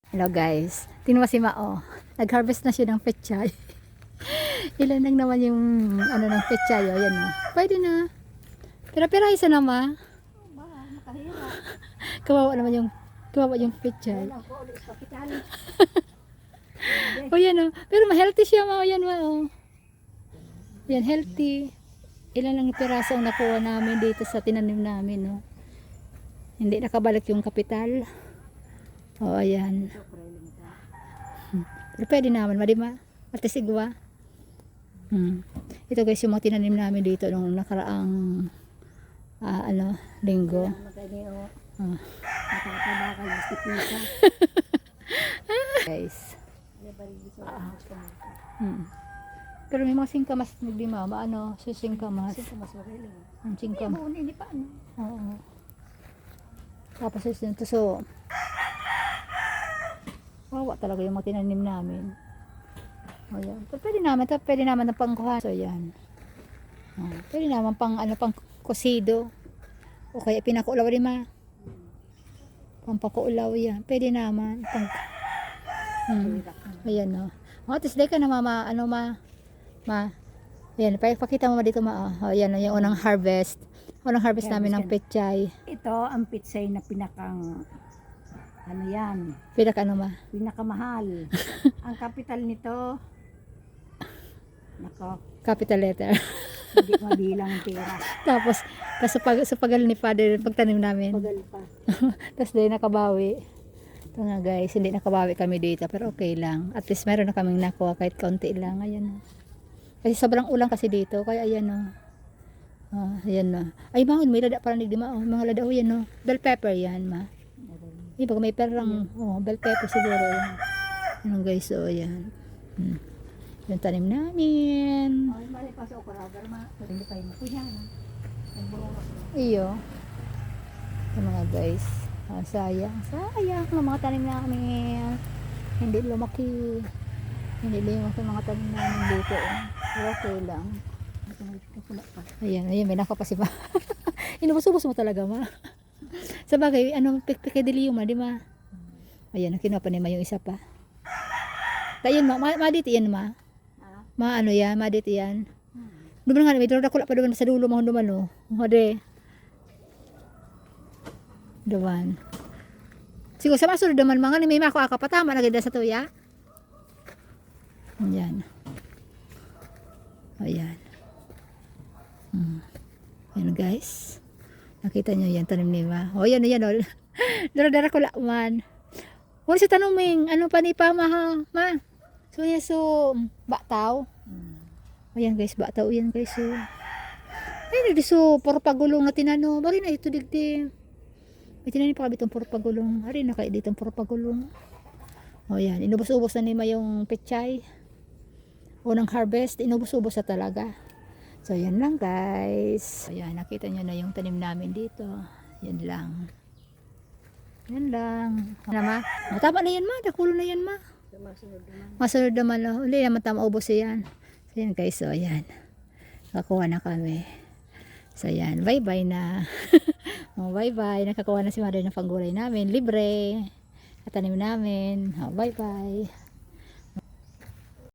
Hello guys, tingnan mo si Mao. Nag-harvest na siya ng pechay. Ilan lang naman yung ano ng pechay, o yan o. Pwede na. Pira-pira isa na ma. Kawawa naman yung pechay. O yan o. Pero ma-healthy siya ma. O yan ma o. Yan, healthy. Ilan lang yung piraso ang nakuha namin dito sa tinanim namin o. Hindi nakabalik yung kapital. O ayan. Pero pwede naman, madima. Ate sigwa. Ito guys, yung mga tinanim namin dito nung nakaraang linggo. Guys. Pero may mga singkamas naglima, maano, singkamas. Ang singkamas. Oo. Tapos ito, so wawa talaga yung mga tinanim namin. O yan. Pwede naman na pangkuha. So yan. Pwede naman pang kusido. O kaya pinakuulaw rin ma. Pampakuulaw yan. Pwede naman. Ayan o. At least day ka na ma. Ayan. Pakita mo dito ma. O yan o. Yung unang harvest. Unang harvest namin ng pechay. Ito ang pechay na pinakang ano yan? Pinakamahal. Ang capital nito, nako, Capital letter. hindi mabilang ang pera. Tapos sa pagal ni Father, pagtanim namin. Pagal pa. Tapos dahil nakabawi. Ito nga guys, hindi nakabawi kami dito. Pero okay lang. At least meron na kaming nakuha kahit kaunti lang. Ayan o. Kasi sobrang ulang kasi dito. Kaya ayan o. Ayan o. Ay mahon, may lada parang nigdima o. Mga lada o yan o. Bell pepper yan ma. Iba may perang, bell pepper siguro yan. Ano guys, so yan. Yung tanim namin. Mali pa sa okuragar ma. Hindi pa yun. Iyo. Yung mga guys. Sayang ang mga tanim namin. Hindi lumaki mga tanim namin dito. Pero okay lang. Ayan, may naka pa si pa. Inubos-ubos mo talaga ma. Sa bagay, pikadili yung ma, di ma? Ayan, kinuha pa ni ma yung isa pa. Tayon ma, maditi yan ma. Ano yan, maditi yan. Duman nga, may droga kula pa duman sa dulo mo duman o. Hode. Duman. Siguro sa masunod duman mga, may mako akapatama na ganda sa tuya. Ayan. Ayan. Ayan guys. Nakita nyo yan, tanim ni ma. O yan. Dara-dara ko lakman. Wala siya tanuming, ano pa ni pa ma. So yan, bataw. O yan guys, bataw yan guys. Ay, so, puro pagulong na tinano. Bari na ito digdi. May tinanin pa kami itong puro pagulong. Hari na kayo ditong puro pagulong. O yan, inubos-ubos na ni ma yung pechay. Unang harvest, inubos-ubos na talaga. So, yan lang guys. Ayan, nakita nyo na yung tanim namin dito. Yan lang. Yan lang. Ano ma? Matama na yan ma. Dakulo na yan ma. Masunod naman. Uli naman tama ubos yan. So, yan guys. So, ayan. Nakakuha na kami. So, ayan. Bye-bye na. Bye-bye. Nakakuha na si Mother ng panggulay namin. Libre. At tanim namin. Bye-bye.